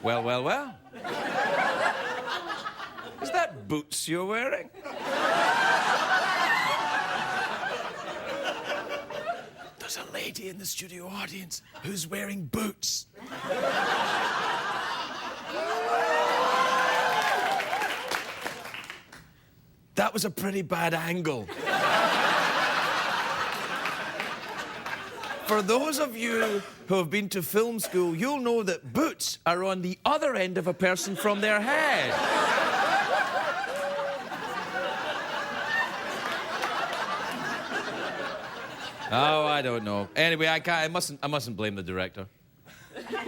Well, well, well. Is that boots you're wearing? There's a lady in the studio audience who's wearing boots. That was a pretty bad angle. For those of you who have been to film school, you'll know that boots are on the other end of a person from their head. Oh, I don't know. Anyway, I mustn't blame the director. Do you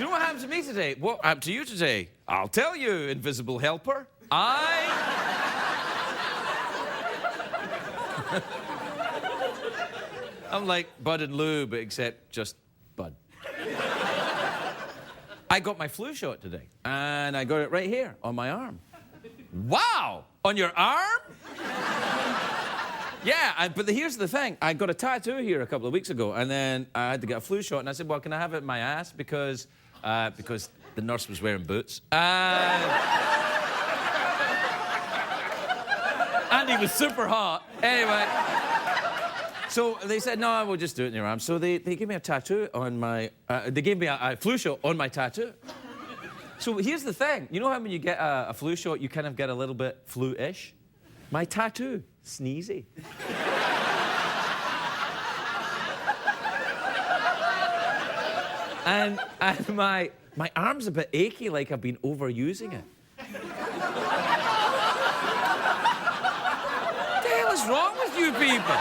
know what happened to me today? What happened to you today? I'll tell you, invisible helper. I'm like Bud and Lou, but except just Bud. I got my flu shot today, and I got it right here on my arm. Wow! On your arm? Yeah, but here's the thing. I got a tattoo here a couple of weeks ago, and then I had to get a flu shot, and I said, well, can I have it in my ass? Because the nurse was wearing boots. And he was super hot. Anyway. So they said, no, we'll just do it in your arm. So they gave me a tattoo on my... they gave me a flu shot on my tattoo. So here's the thing. You know how when you get a flu shot, you kind of get a little bit flu-ish? My tattoo, sneezy. and my arm's a bit achy, like I've been overusing it. What the hell is wrong with you people?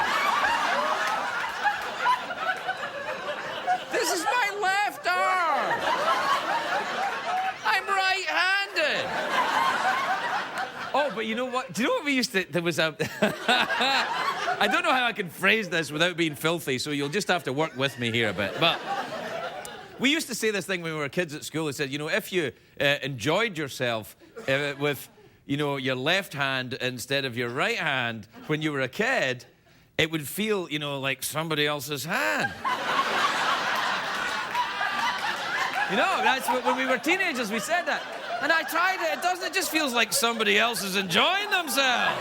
This is my left arm. I'm right-handed. Oh, but you know what? Do you know what we used to... There was a... I don't know how I can phrase this without being filthy, so you'll just have to work with me here a bit. But we used to say this thing when we were kids at school. It said, you know, if you enjoyed yourself with, you know, your left hand instead of your right hand when you were a kid, it would feel, you know, like somebody else's hand. You know, that's what, when we were teenagers, we said that. And I tried it. It just feels like somebody else is enjoying themselves.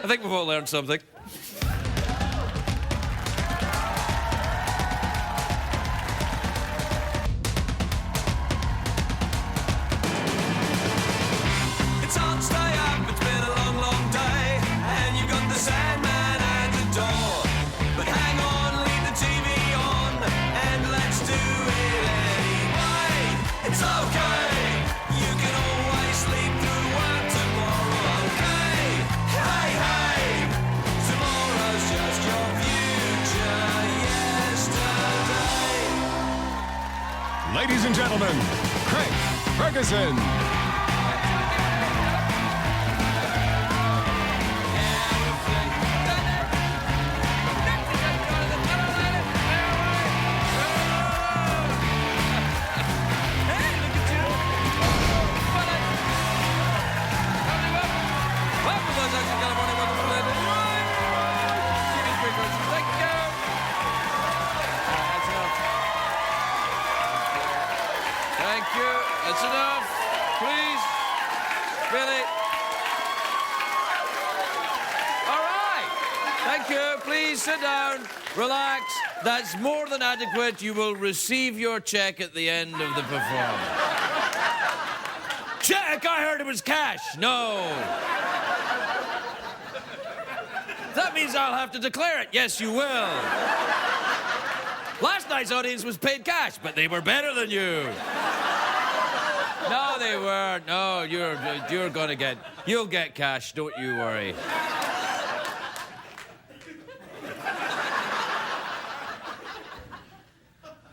I think we've all learned something. It's hard to stay up, it's been a long, long day, and you've got the Sandman at the door. But hang on, leave the TV on, and let's do it anyway. It's okay, you can always sleep through work tomorrow, okay? Hey, hey, tomorrow's just your future yesterday. Ladies and gentlemen, Craig Ferguson. Thank you. That's enough. Please. Really. All right. Thank you. Please sit down. Relax. That's more than adequate. You will receive your check at the end of the performance. Check? I heard it was cash. No. That means I'll have to declare it. Yes, you will. Last night's audience was paid cash, but they were better than you. No, they weren't. No, you're gonna get... You'll get cash, don't you worry.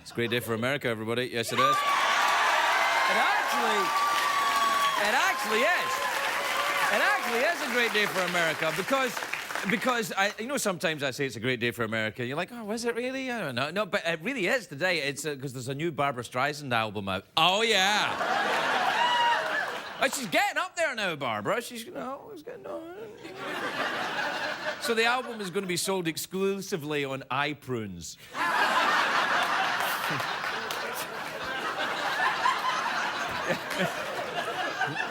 It's a great day for America, everybody. Yes, it is. It actually is. It actually is a great day for America because you know, sometimes I say it's a great day for America. You're like, oh, is it really? I don't know. No, but it really is today. It's because there's a new Barbra Streisand album out. Oh, yeah. Oh, she's getting up there now, Barbara. She's, you know, she's getting on. So the album is going to be sold exclusively on iPrunes.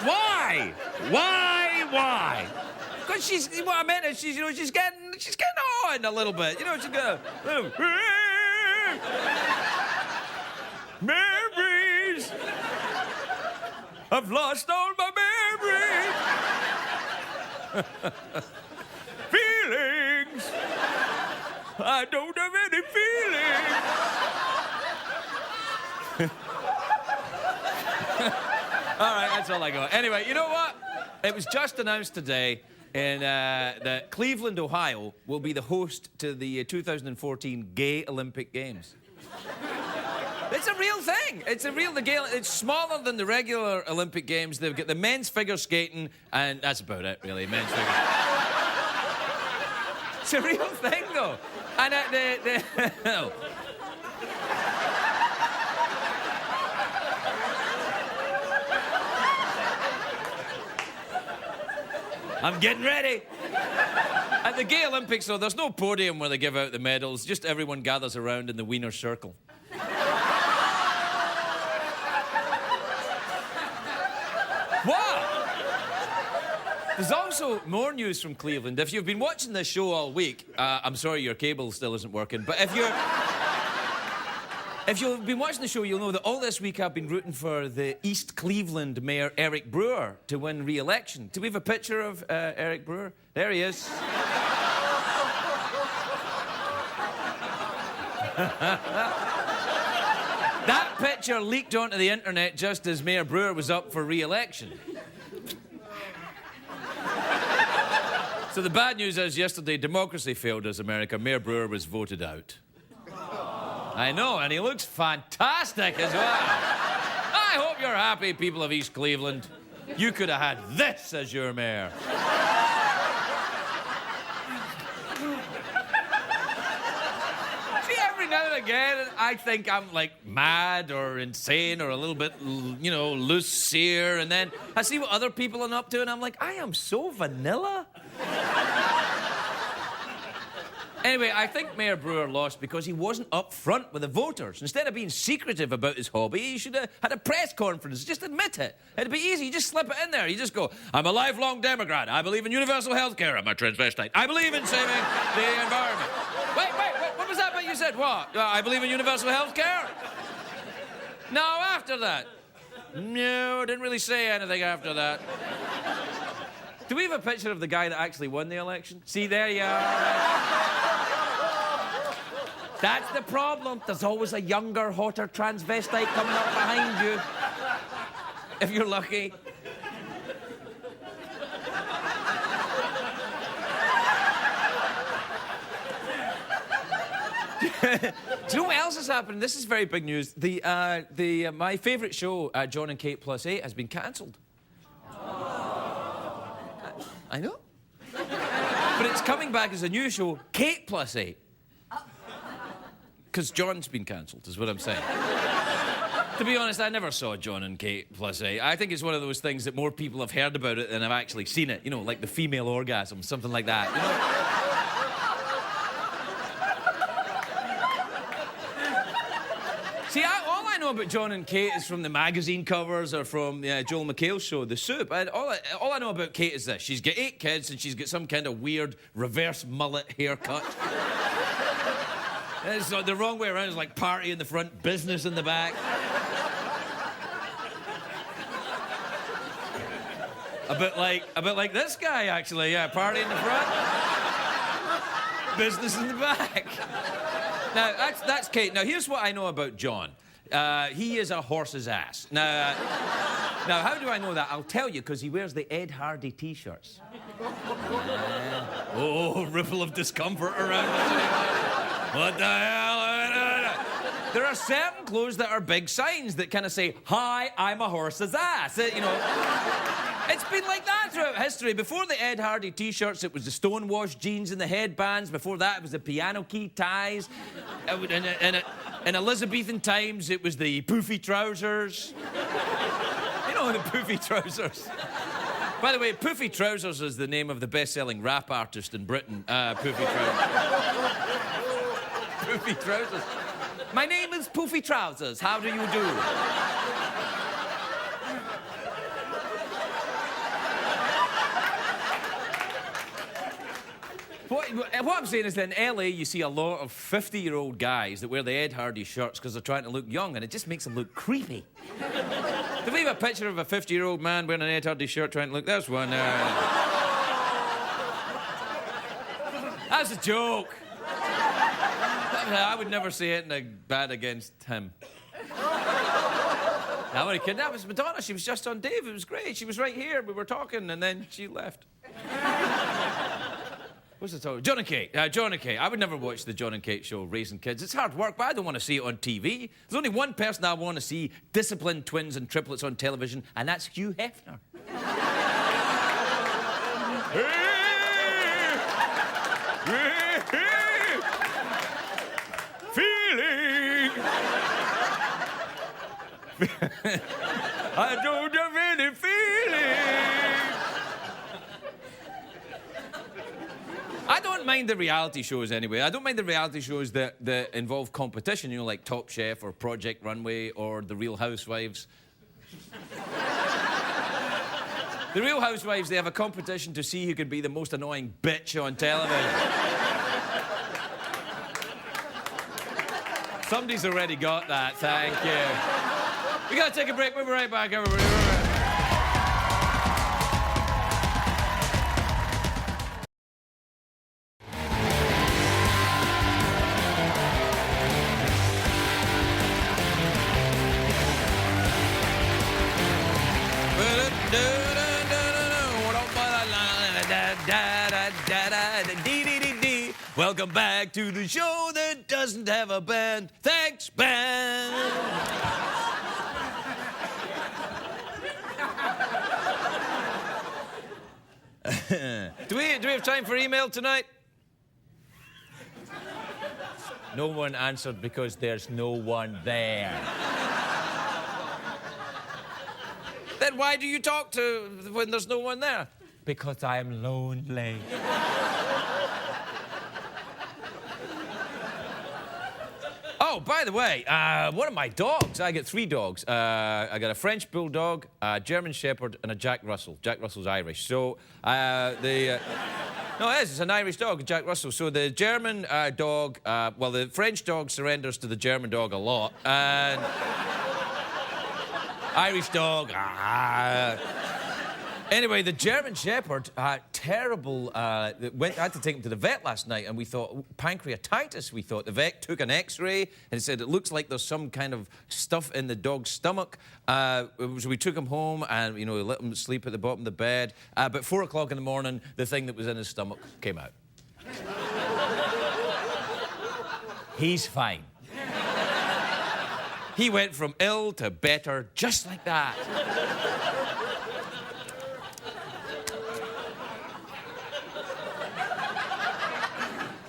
Why? Why? Because she's, what I meant is she's, you know, she's getting on a little bit. You know, she's got a little... Memories! I've lost all my memories! Feelings! I don't have any feelings! All right, that's all I got. Anyway, you know what? It was just announced today that Cleveland, Ohio, will be the host to the 2014 Gay Olympic Games. It's a real thing. It's smaller than the regular Olympic Games. They've got the men's figure skating, and that's about it, really. Men's figure. It's a real thing, though. And I'm getting ready. At the Gay Olympics, though, there's no podium where they give out the medals. Just everyone gathers around in the Wiener Circle. What? There's also more news from Cleveland. If you've been watching this show all week, I'm sorry your cable still isn't working, but if you've been watching the show, you'll know that all this week I've been rooting for the East Cleveland Mayor Eric Brewer to win re-election. Do we have a picture of Eric Brewer? There he is. That picture leaked onto the internet just as Mayor Brewer was up for re-election. So the bad news is yesterday democracy failed us, America. Mayor Brewer was voted out. I know, and he looks fantastic as well. I hope you're happy, people of East Cleveland. You could have had this as your mayor. See, every now and again, I think I'm, like, mad or insane or a little bit, you know, loose here, and then I see what other people are up to, and I'm like, I am so vanilla. Anyway, I think Mayor Brewer lost because he wasn't up front with the voters. Instead of being secretive about his hobby, he should have had a press conference. Just admit it. It'd be easy. You just slip it in there. You just go, I'm a lifelong Democrat. I believe in universal health care. I'm a transvestite. I believe in saving the environment. Wait. What was that bit you said? What? I believe in universal health care? No, after that. No, I didn't really say anything after that. Do we have a picture of the guy that actually won the election? See, there you are. That's the problem. There's always a younger, hotter transvestite coming up behind you. If you're lucky. Do you know what else has happened? This is very big news. My favourite show, John and Kate Plus 8, has been cancelled. I know. But it's coming back as a new show, Kate Plus 8. Because John's been cancelled, is what I'm saying. To be honest, I never saw John and Kate Plus 8. I think it's one of those things that more people have heard about it than have actually seen it. You know, like the female orgasm, something like that. You know? See, all I know about John and Kate is from the magazine covers or from Joel McHale's show, The Soup. All I know about Kate is this. She's got 8 kids and she's got some kind of weird reverse mullet haircut. It's the wrong way around. It's like party in the front, business in the back. A bit like this guy, actually. Yeah, party in the front, business in the back. Now, that's Kate. Now, here's what I know about John. He is a horse's ass. Now, how do I know that? I'll tell you, because he wears the Ed Hardy T-shirts. Oh, ripple of discomfort around us. What the hell? There are certain clothes that are big signs that kind of say, hi, I'm a horse's ass. You know, it's been like that throughout history. Before the Ed Hardy T-shirts, it was the stonewashed jeans and the headbands. Before that, it was the piano key ties. In Elizabethan times, it was the poofy trousers. You know, the poofy trousers. By the way, Poofy Trousers is the name of the best-selling rap artist in Britain. Poofy Trousers. Poofy Trousers. My name is Poofy Trousers. How do you do? What I'm saying is that in LA, you see a lot of 50-year-old guys that wear the Ed Hardy shirts because they're trying to look young, and it just makes them look creepy. If we have a picture of a 50-year-old man wearing an Ed Hardy shirt trying to look... There's one. That's a joke. I would never say anything bad against him. I'm only kidding. That was Madonna. She was just on Dave. It was great. She was right here. We were talking, and then she left. What's the talk? John and Kate. John and Kate. I would never watch the John and Kate show, Raising Kids. It's hard work, but I don't want to see it on TV. There's only one person I want to see disciplined twins and triplets on television, and that's Hugh Hefner. Feeling. I don't have any feeling. I don't mind the reality shows anyway. I don't mind the reality shows that involve competition, you know, like Top Chef or Project Runway or The Real Housewives. The Real Housewives, they have a competition to see who can be the most annoying bitch on television. Somebody's already got that, thank you. We gotta take a break. We'll be right back, everybody. Welcome back to the show that doesn't have a band. Thanks, band. Do we have time for email tonight? No one answered because there's no one there. Then why do you talk to when there's no one there? Because I'm lonely. Oh, by the way, one of my dogs, I get 3 dogs. I got a French Bulldog, a German Shepherd, and a Jack Russell. Jack Russell's Irish. So, no, it is. It's an Irish dog, Jack Russell. So the German dog, well, the French dog surrenders to the German dog a lot. And Irish dog, Anyway, the German Shepherd, terrible. I had to take him to the vet last night, and we thought pancreatitis. We thought the vet took an X-ray and said it looks like there's some kind of stuff in the dog's stomach. So we took him home, and we let him sleep at the bottom of the bed. But 4 o'clock in the morning, the thing that was in his stomach came out. He's fine. He went from ill to better just like that.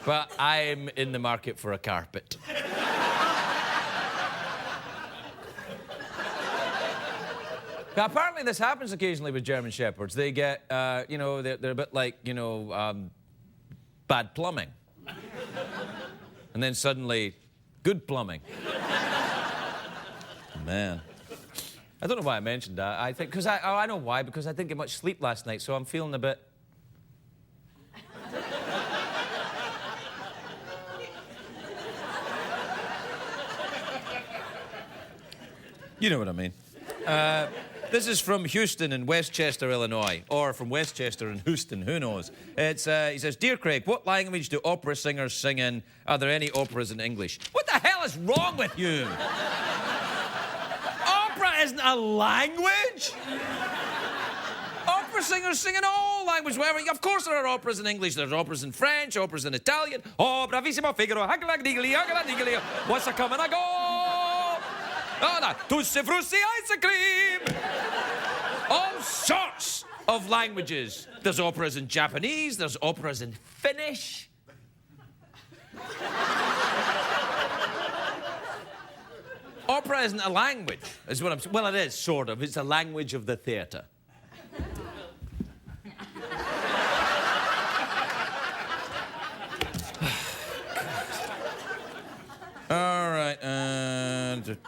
But I'm in the market for a carpet. Now, apparently this happens occasionally with German Shepherds. They get, they're a bit like, bad plumbing. And then suddenly, good plumbing. Man. I don't know why I mentioned that. I think, I know why, because I didn't get much sleep last night, so I'm feeling a bit... You know what I mean. This is from Houston in Westchester, Illinois. Or from Westchester in Houston, who knows. He says, Dear Craig, what language do opera singers sing in? Are there any operas in English? What the hell is wrong with you? Opera isn't a language. Opera singers sing in all languages. Of course there are operas in English. There's operas in French, operas in Italian. Oh, bravissimo Figaro. What's a coming a go? Oh, no. Tutti frutti ice cream. All sorts of languages. There's operas in Japanese. There's operas in Finnish. Opera isn't a language, is what I'm saying. Well, it is, sort of. It's a language of the theatre.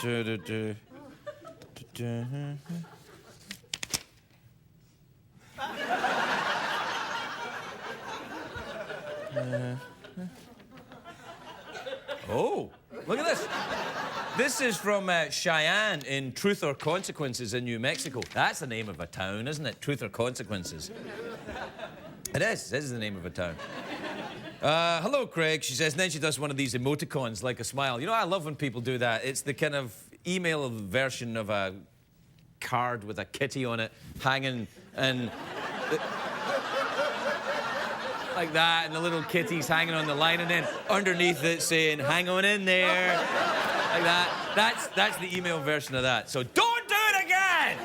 Oh, look at this. This is from Cheyenne in Truth or Consequences in New Mexico. That's the name of a town, isn't it? Truth or Consequences. It is. This is the name of a town. Hello, Craig, she says, and then she does one of these emoticons, like a smile. You know, I love when people do that. It's the kind of email version of a card with a kitty on it hanging and... like that, and the little kitty's hanging on the line, and then underneath it saying, hang on in there. Like that. That's the email version of that. So don't do it again!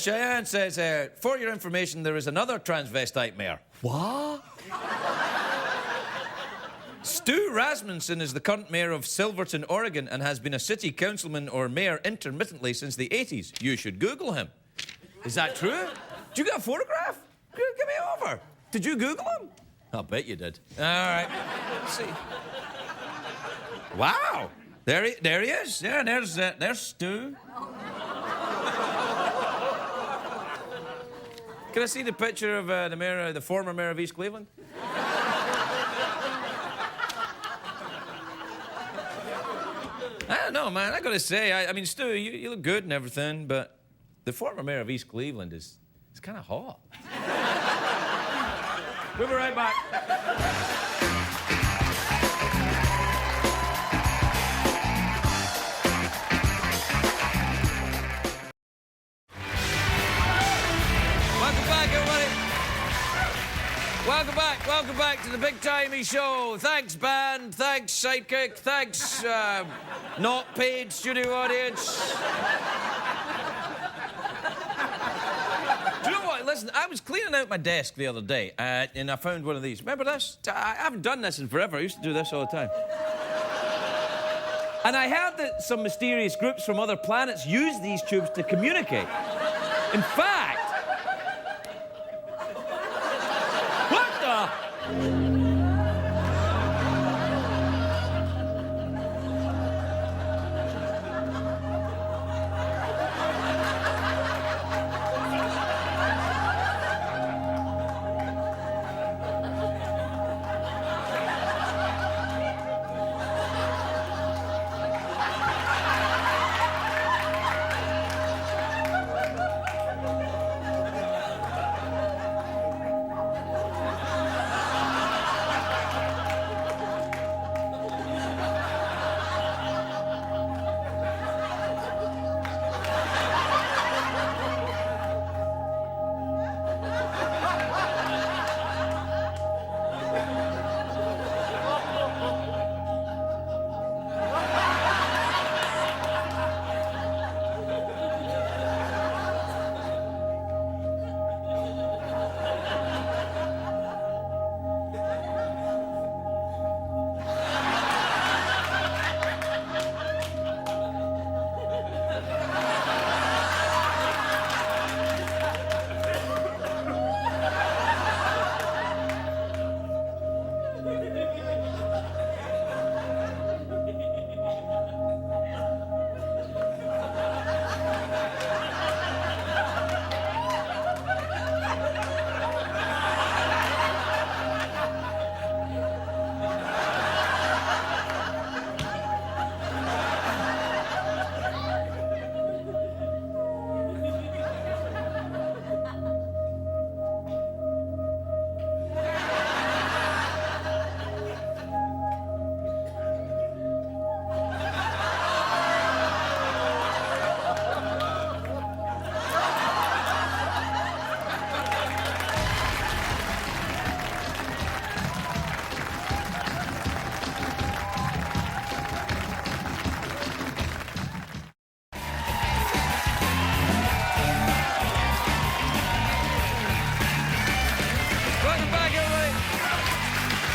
Cheyenne says, for your information, there is another transvestite mayor. What? Stu Rasmussen is the current mayor of Silverton, Oregon, and has been a city councilman or mayor intermittently since the 80s. You should Google him. Is that true? Did you get a photograph? Give me over. Did you Google him? I'll bet you did. All right. Let's see. Wow. There he is. Yeah, there's Stu. Can I see the picture of the former mayor of East Cleveland? I don't know, man. I gotta say, I mean, Stu, you look good and everything, but the former mayor of East Cleveland is kind of hot. We'll be right back. Welcome back to the Big Timey Show. Thanks, band. Thanks, sidekick. Thanks, not paid studio audience. Do you know what? Listen, I was cleaning out my desk the other day, and I found one of these. Remember this? I haven't done this in forever. I used to do this all the time. And I heard that some mysterious groups from other planets use these tubes to communicate. In fact... What the...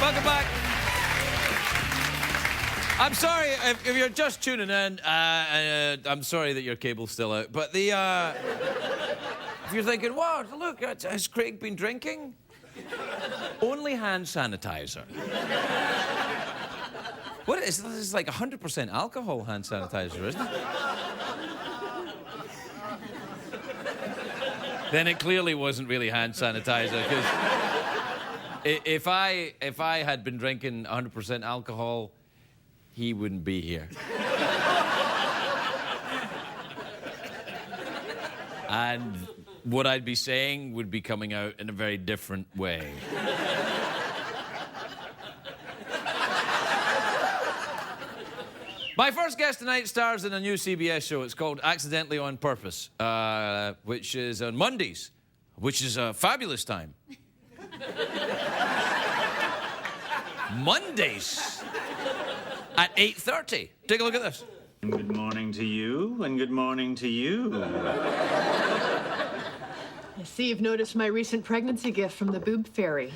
Welcome back. I'm sorry if you're just tuning in. I'm sorry that your cable's still out. But the if you're thinking, "Wow, look, has Craig been drinking?" Only hand sanitizer. What is this? This is like 100% alcohol hand sanitizer, isn't it? Then it clearly wasn't really hand sanitizer, because if I had been drinking 100% alcohol, he wouldn't be here. And what I'd be saying would be coming out in a very different way. My first guest tonight stars in a new CBS show. It's called Accidentally on Purpose, which is on Mondays, which is a fabulous time. Mondays at 8:30. Take a look at this. Good morning to you, and good morning to you. I see you've noticed my recent pregnancy gift from the boob fairy.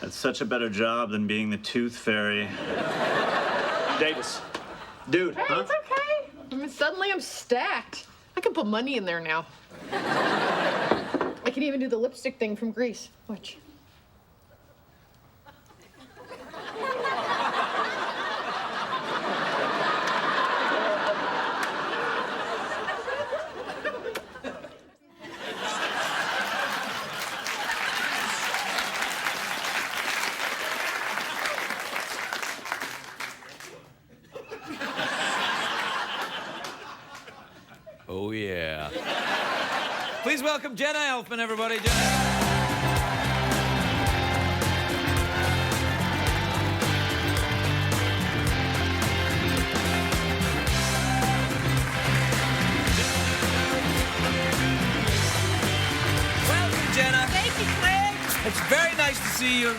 That's such a better job than being the tooth fairy. Davis. Dude, Hey, huh? it's okay. I mean, suddenly I'm stacked. I can put money in there now. I can even do the lipstick thing from Greece. Watch. Oh, yeah. Please welcome Jenna Elfman, everybody. Jenna. Welcome, Jenna. Thank you, Craig. It's very nice to see you.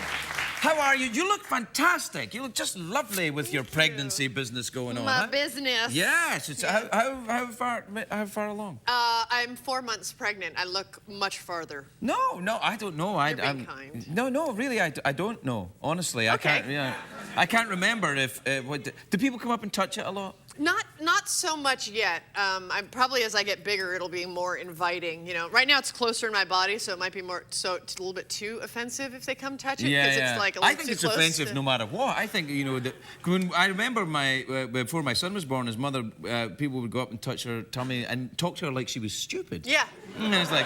How are you? You look fantastic. You look just lovely with your pregnancy business going on. My huh? business. Yes. It's, how far along? I'm 4 months pregnant. I look much farther. No, I don't know. You're being kind. No, really, I don't know. Honestly, I Okay. can't. Yeah, I can't remember if. Do people come up and touch it a lot? Not so much yet. I'm probably as I get bigger, it'll be more inviting. You know, right now it's closer in my body, so it might be more. So it's a little bit too offensive if they come touch it, because it's like a little I think too it's close offensive to- no matter what. I think that when I remember before my son was born, his mother, people would go up and touch her tummy and talk to her like she was stupid. Yeah. And it's like,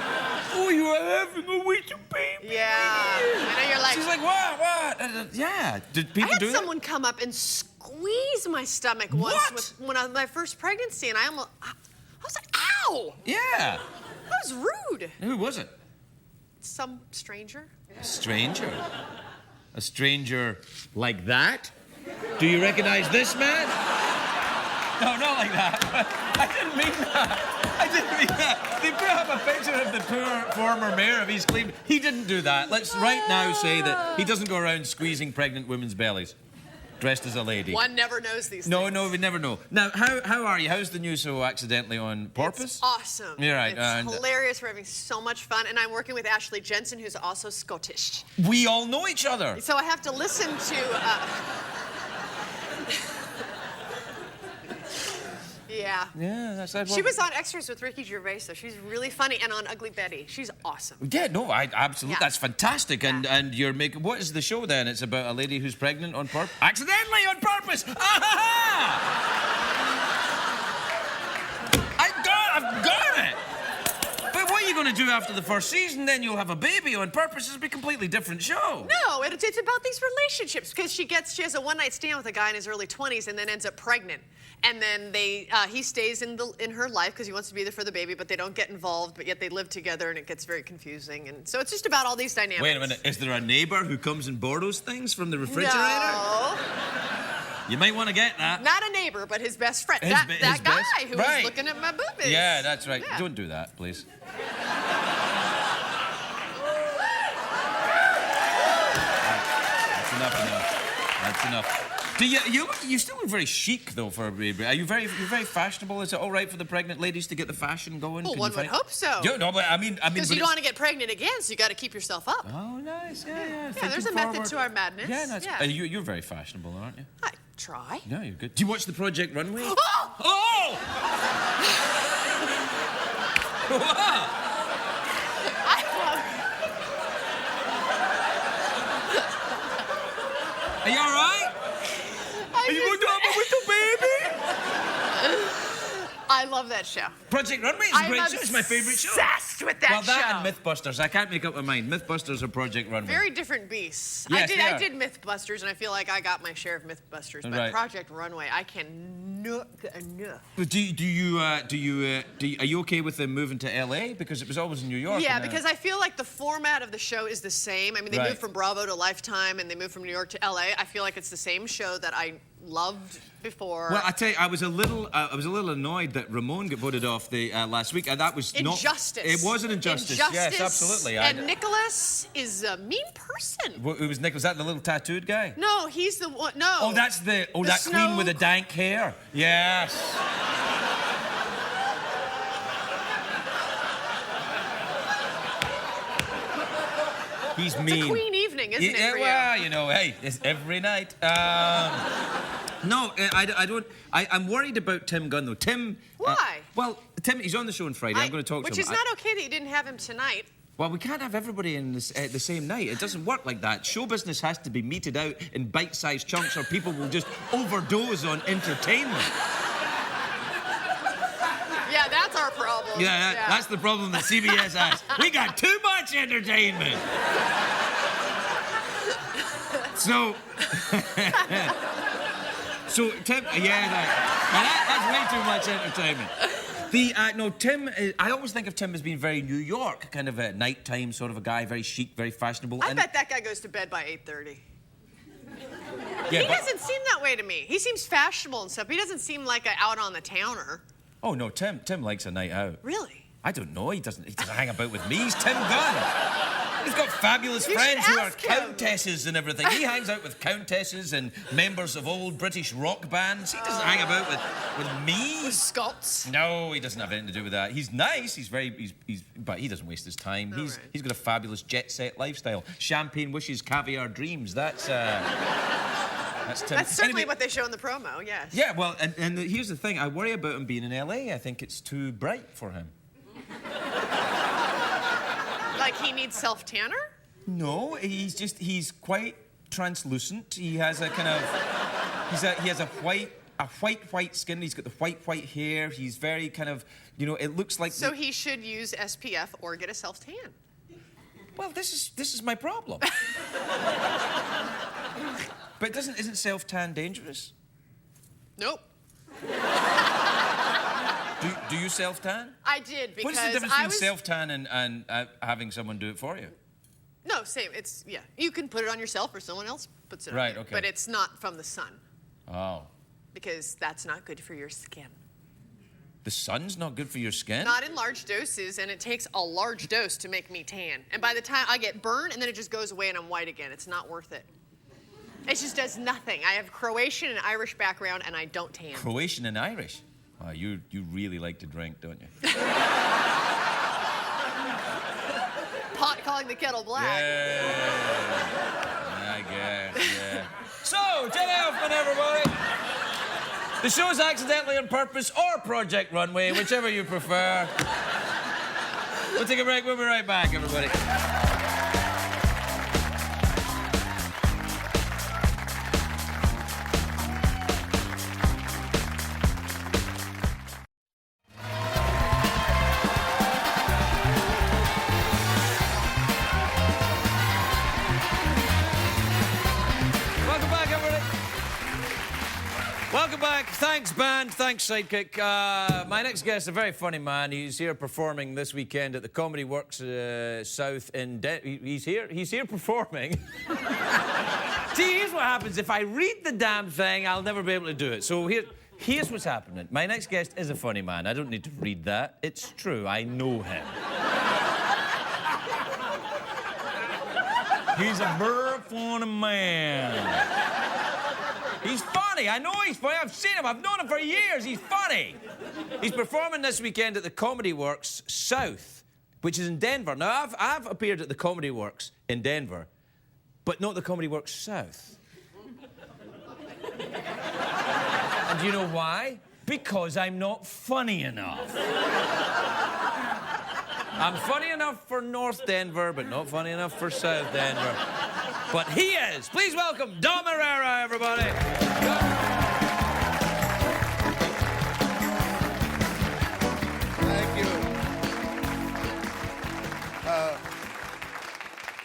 oh, you are having a wee baby. Yeah. I know you're like. She's like, what? Yeah. Did I people had do someone come up and squeeze my stomach once What? when I was my first pregnancy, and I was like, ow! that? Yeah. That was rude. Who was it? Some stranger. A stranger? A stranger like that? Do you recognize this man? No, not like that. I didn't mean that. They put up a picture of the poor former mayor of East Cleveland. He didn't do that. Let's right now say that he doesn't go around squeezing pregnant women's bellies, dressed as a lady. One never knows these No, things. no, we never know. Now, how are you? How's the new show Accidentally on Purpose? It's awesome. You're right, It's and- hilarious. We're having so much fun. And I'm working with Ashley Jensen, who's also Scottish. We all know each other. So I have to listen to... yeah. Yeah, that's that. She was on Extras with Ricky Gervais, so she's really funny. And on Ugly Betty. She's awesome. Yeah, no, I absolutely. Yeah. That's fantastic. And you're making. What is the show then? It's about a lady who's pregnant on purpose. Accidentally on purpose. I've got it. But what are you going to do after the first season? Then you'll have a baby on purpose. It'll be a completely different show. No, it's about these relationships, because she has a one-night stand with a guy in his early 20s and then ends up pregnant. And then he stays in her life because he wants to be there for the baby, but they don't get involved, but yet they live together, and it gets very confusing. And so it's just about all these dynamics. Wait a minute. Is there a neighbor who comes and borrows things from the refrigerator? No, You might want to get that. not a neighbor, but his best friend. His that best- guy who right. was looking at my boobies. Yeah, that's right. Yeah. Don't do that, please. That's enough. Do you still look very chic though for a baby? You're very fashionable. Is it all right for the pregnant ladies to get the fashion going? Well, Can one you would find- hope so. Yeah, no, but I mean, Because but you don't want to get pregnant again, so you got to keep yourself up. Oh, nice. Yeah. Yeah, Thinking there's a method forward. to our madness. Yeah, nice. Yeah. You're very fashionable, aren't you? I try. Yeah, you're good. Do you watch the Project Runway? Oh! Oh! What? Are you all right? love that show. Project Runway is a I'm great show. It's my favorite show. obsessed with that Well, that show. and Mythbusters. I can't make up my mind. Mythbusters or Project Runway. Very different beasts. Yes, they I are. did Mythbusters, and I feel like I got my share of Mythbusters. But Right. Project Runway, I cannot get enough. But are you okay with them moving to LA? Because it was always in New York. Yeah, and, because I feel like the format of the show is the same. I mean, they Right. moved from Bravo to Lifetime, and they moved from New York to LA. I feel like it's the same show that I loved before. Well, I tell you, I was a little annoyed that Ramon got voted off the last week. That was Injustice. It was an injustice. Yes, absolutely. And Nicholas is a mean person. It was Nick. Was that the little tattooed guy? No, he's the one. No. Oh, that's that snow- queen with the dank hair. Yes. He's mean. It's a Queen evening, isn't it, Yeah, for you? well, you know, hey, it's every night. No, I don't. I'm worried about Tim Gunn, though. Tim. Why? Well, Tim, he's on the show on Friday. I'm going to talk to him. Which is not okay that you didn't have him tonight. Well, we can't have everybody in the same night. It doesn't work like that. Show business has to be meted out in bite-sized chunks or people will just overdose on entertainment. Yeah, that's our problem. Yeah, that's the problem that CBS has. We got too much entertainment. So Tim, that's way too much entertainment. Tim, I always think of Tim as being very New York, kind of a nighttime sort of a guy, very chic, very fashionable. I bet that guy goes to bed by 8:30. Yeah, He doesn't seem that way to me. He seems fashionable and stuff. He doesn't seem like an out-on-the-towner. Oh, no, Tim likes a night out. Really? I don't know. He doesn't hang about with me. He's Tim Gunn. He's got fabulous You friends should who are ask him. countesses and everything. He hangs out with countesses and members of old British rock bands. He doesn't hang about with me. Scots. No, he doesn't have anything to do with that. He's nice. But he doesn't waste his time. All right. He's got a fabulous jet set lifestyle. Champagne wishes, caviar dreams. That's Tim. That's certainly Anyway, what they show in the promo, yes. yeah, well, and here's the thing. I worry about him being in LA. I think it's too bright for him. Like he needs self-tanner? No, he's quite translucent. He has a kind of, he has a white skin. He's got the white hair. He's very kind of, it looks like. So he should use SPF or get a self-tan. Well, this is my problem. But isn't self-tan dangerous? Nope. Do you self-tan? I did because What's the difference I between was... self-tan and having someone do it for you? No, same. It's, yeah. You can put it on yourself or someone else puts it on Right, you. okay. But it's not from the sun Oh. because that's not good for your skin. The sun's not good for your skin? Not in large doses, and it takes a large dose to make me tan. And by the time I get burned, and then it just goes away and I'm white again. It's not worth it. It just does nothing. I have Croatian and Irish background, and I don't tan. Croatian and Irish? Wow, you really like to drink, don't you? Pot calling the kettle black. Yeah, I guess, yeah. So, Jenna Elfman, everybody. The show's Accidentally on Purpose or Project Runway, whichever you prefer. We'll take a break. We'll be right back, everybody. Welcome back, everybody. Welcome back. Thanks, band. Thanks, Sidekick. My next guest is a very funny man. He's here performing this weekend at the Comedy Works South in He's here performing. See, here's what happens. If I read the damn thing, I'll never be able to do it. So here's what's happening. My next guest is a funny man. I don't need to read that. It's true. I know him. He's a very funny man. He's funny. I know he's funny. I've seen him. I've known him for years. He's funny. He's performing this weekend at the Comedy Works South, which is in Denver. Now, I've appeared at the Comedy Works in Denver, but not the Comedy Works South. And do you know why? Because I'm not funny enough. I'm funny enough for North Denver, but not funny enough for South Denver. But he is. Please welcome Dom Irrera, everybody.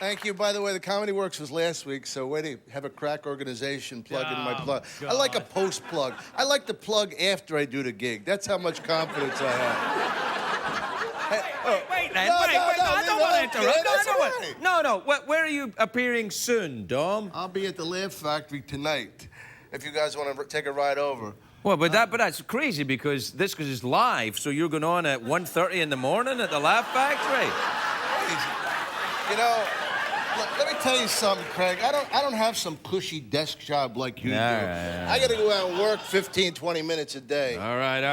Thank you. By the way, the Comedy Works was last week, so way to have a crack organization plug in my plug. God. I like a post plug. I like to plug after I do the gig. That's how much confidence I have. Wait, No, I don't want to interrupt. That's all right. No. Where are you appearing soon, Dom? I'll be at the Laugh Factory tonight. If you guys want to take a ride over. Well, but that's crazy because this is live, so you're going on at 1:30 in the morning at the Laugh Factory. You know, look, let me tell you something, Craig. I don't have some cushy desk job like you do. Yeah. I got to go out and work 15, 20 minutes a day. All right.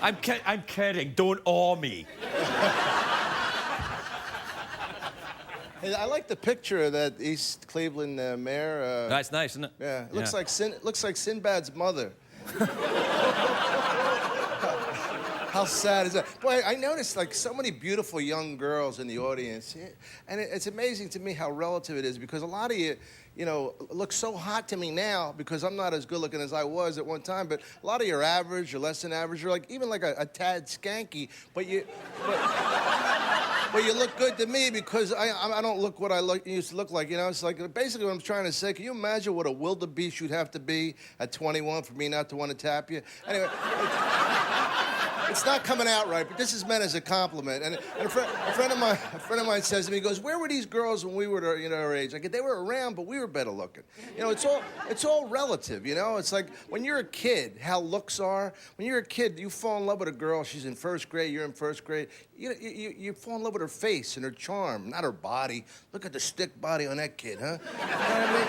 I'm kidding. Don't awe me. Hey, I like the picture of that East Cleveland mayor. That's nice, isn't it? Yeah, it looks like Sinbad's mother. How sad is that? Boy, I noticed like so many beautiful young girls in the audience, and it's amazing to me how relative it is because a lot of you know, look so hot to me now because I'm not as good looking as I was at one time. But a lot of you are average, you're less than average, you're like even like a tad skanky, but you look good to me because I don't look what I used to look like. You know, it's like basically what I'm trying to say. Can you imagine what a wildebeest you'd have to be at 21 for me not to want to tap you? Anyway. It's not coming out right, but this is meant as a compliment. And a friend of mine says to me, he goes, "Where were these girls when we were our age?" I go, "They were around, but we were better looking." You know, it's all relative. You know, it's like when you're a kid, how looks are. When you're a kid, you fall in love with a girl. She's in first grade. You're in first grade. You fall in love with her face and her charm, not her body. Look at the stick body on that kid, huh? You know what I mean?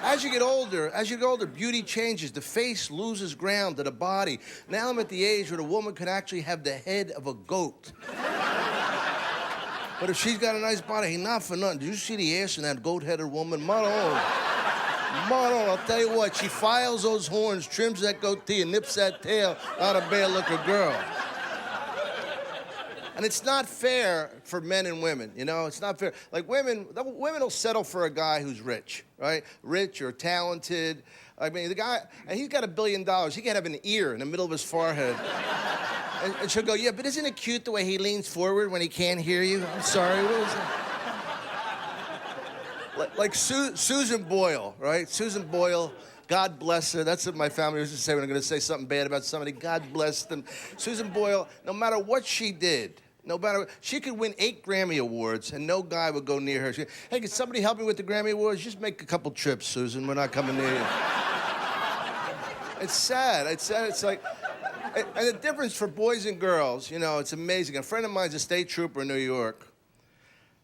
As you get older, beauty changes. The face loses ground to the body. Now I'm at the age where the woman could actually have the head of a goat. But if she's got a nice body, ain't not for nothing. Did you see the ass in that goat-headed woman? Maron, I'll tell you what, she files those horns, trims that goatee, and nips that tail. Not a bad-looking girl. And it's not fair for men and women, you know? It's not fair. Like women will settle for a guy who's rich, right? Rich or talented. I mean, the guy, and he's got $1 billion. He could have an ear in the middle of his forehead. And she'll go, "Yeah, but isn't it cute the way he leans forward when he can't hear you?" I'm sorry, what was that? Like Susan Boyle, right? Susan Boyle. God bless her. That's what my family used to say when I'm going to say something bad about somebody. God bless them. Susan Boyle, no matter what she did, she could win 8 Grammy Awards and no guy would go near her. Hey, can somebody help me with the Grammy Awards? Just make a couple trips, Susan. We're not coming near you. It's sad. It's like, and the difference for boys and girls, you know, it's amazing. A friend of mine's a state trooper in New York.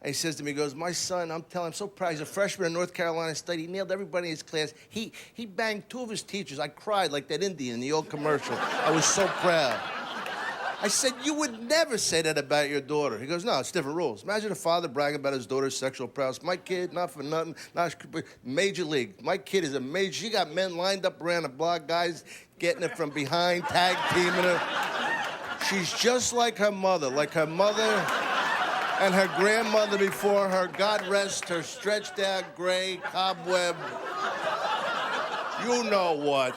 And he says to me, he goes, "My son, I'm so proud. He's a freshman in North Carolina State. He nailed everybody in his class. He banged 2 of his teachers. I cried like that Indian in the old commercial. I was so proud." I said, "You would never say that about your daughter." He goes, "No, it's different rules. Imagine a father bragging about his daughter's sexual prowess. My kid, not for nothing, major league. My kid is a major. She got men lined up around the block, guys getting it from behind, tag teaming her. She's just like her mother and her grandmother before her. God rest her stretched out gray cobweb. You know what."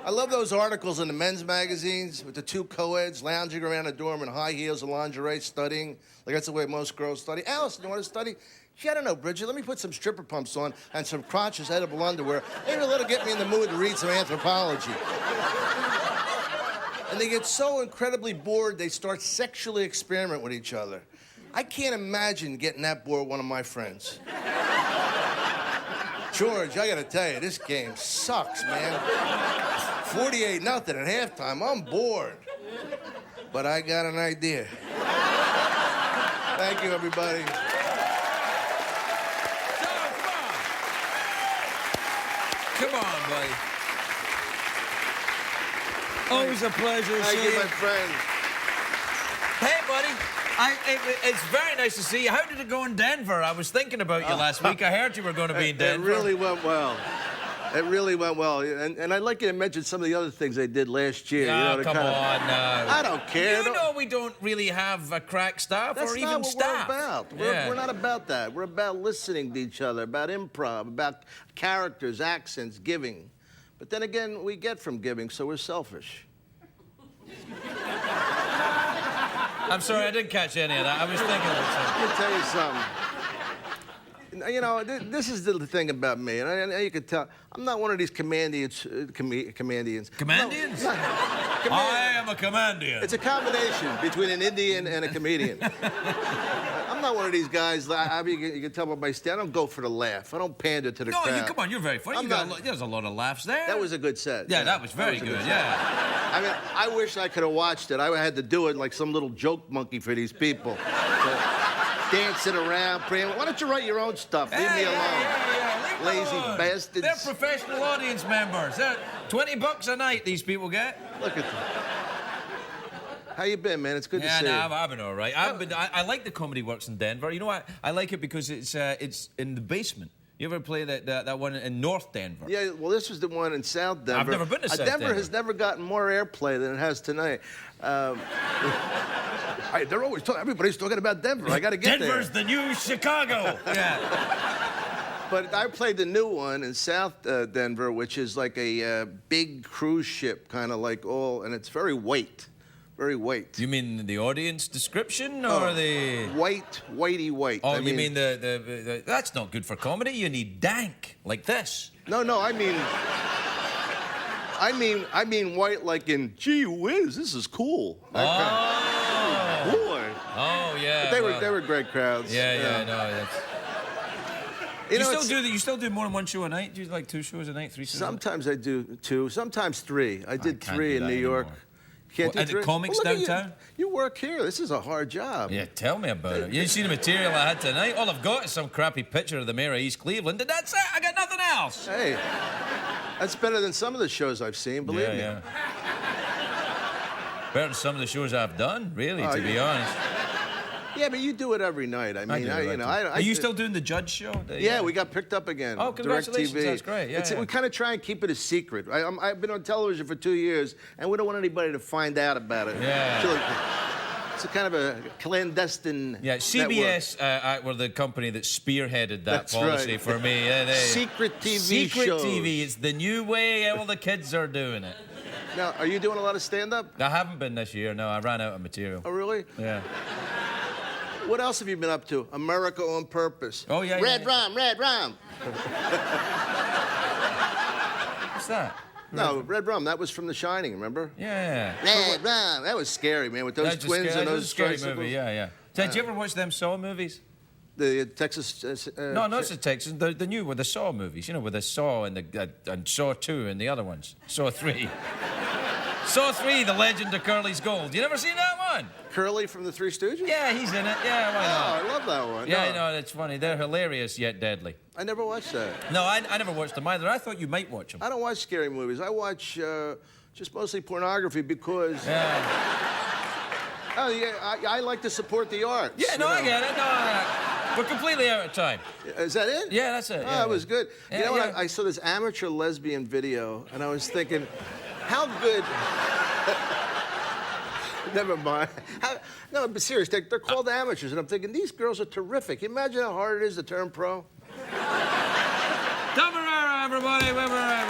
I love those articles in the men's magazines with the 2 co-eds lounging around the dorm in high heels and lingerie studying. Like that's the way most girls study. "Allison, you want to study?" "Gee, I don't know, Bridget. Let me put some stripper pumps on and some crotches edible underwear. Maybe that'll get me in the mood to read some anthropology." And they get so incredibly bored, they start sexually experiment with each other. I can't imagine getting that bored with one of my friends. "George, I gotta tell you, this game sucks, man. 48-0 at halftime. I'm bored. But I got an idea." Thank you, everybody. Come on, buddy. Always a pleasure Thank seeing you, you. my friend. Hey, buddy. It's very nice to see you. How did it go in Denver? I was thinking about you last week. I heard you were going to be in Denver. It really went well. It really went well. And I'd like you to mention some of the other things they did last year. Oh, you know, come on, no. I don't care. You know we don't really have a crack staff That's or not even what staff. we're about. We're not about that. We're about listening to each other, about improv, about characters, accents, giving. But then again, we get from giving, so we're selfish. I'm sorry, I didn't catch any of that. I was thinking of something. Let me tell you something. You know, this is the thing about me, and you can tell. I'm not one of these commandians. Commandians? No, I am a commandian. It's a combination between an Indian and a comedian. I'm not one of these guys. You can tell by my style. I don't go for the laugh. I don't pander to the crowd. No, come on, you're very funny. There's a lot of laughs there. That was a good set. Yeah, that was very good. Yeah. I mean, I wish I could have watched it. I had to do it like some little joke monkey for these people. Dancing around, praying. Why don't you write your own stuff? Leave me alone. Yeah. Lazy bastards. They're professional audience members. They're $20 a night, these people get. Look at them. How you been, man? It's good to see you. I've been all right. I like the Comedy Works in Denver. You know what? I like it because it's in the basement. You ever play that one in North Denver? Yeah, well, this was the one in South Denver. I've never been to South Denver. Denver has never gotten more airplay than it has tonight. They're always talking. Everybody's talking about Denver. I got to get Denver's the new Chicago. Yeah. But I played the new one in South Denver, which is like a big cruise ship, kind of like and it's very white. Very white. You mean the audience description or the whitey white? Oh, you mean the that's not good for comedy. You need dank like this. No, I mean white like in gee whiz, this is cool. Boy. Oh yeah. But they were great crowds. Yeah. No, that's. You still do more than one show a night? Do you like 2 shows a night, 3 shows? Sometimes I do 2, sometimes 3. I did 3 in New York. Can't do 3? At comics downtown? You work here. This is a hard job. Yeah, tell me about it. You didn't see the material I had tonight? All I've got is some crappy picture of the mayor of East Cleveland, and that's it. I got nothing else. Hey, that's better than some of the shows I've seen, believe me. Yeah. Better than some of the shows I've done, really, to be honest. Yeah, but you do it every night. I mean, Are you still doing the Judge show? Yeah, we got picked up again. Oh, congratulations. DirecTV. That's great. Yeah. We kind of try and keep it a secret. I've been on television for 2 years, and we don't want anybody to find out about it. Yeah. It's a kind of a clandestine. Yeah, CBS were the company that spearheaded that policy for me. Secret TV Secret shows. TV. It's the new way all the kids are doing it. Now, are you doing a lot of stand-up? I haven't been this year. No, I ran out of material. Oh, really? Yeah. What else have you been up to? America on Purpose. Oh, yeah. Red Rum. What's that? No, Red Rum. That was from The Shining, remember? Yeah. Red Rum. That was scary, man, with those twins and those scary tricycles. movie. Yeah. Did you ever watch them Saw movies? The Texas... No, not the Texas. The new with the Saw movies. You know, with the Saw and Saw 2 and the other ones. Saw 3. Saw 3, The Legend of Curly's Gold. You never seen that one? Curly from the Three Stooges? Yeah, he's in it. Yeah, why not? Oh, I love that one. Yeah, I know, it's funny. They're hilarious yet deadly. I never watched that. No, I never watched them either. I thought you might watch them. I don't watch scary movies. I watch just mostly pornography because... Yeah. Oh, yeah, I like to support the arts. Yeah, no, I get it. No, we're completely out of time. Is that it? Yeah, that's it. Oh, it was good. Yeah, you know what? I saw this amateur lesbian video, and I was thinking, how good... Never mind. No, but serious, they're called amateurs, and I'm thinking, these girls are terrific. Imagine how hard it is to turn pro. Irrera, everybody, Irrera.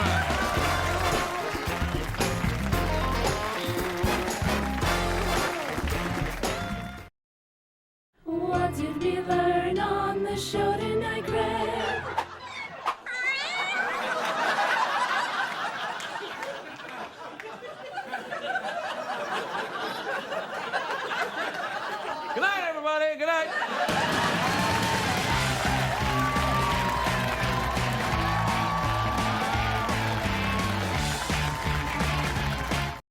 What did we learn on the show tonight, Greg? Good night, everybody. Good night.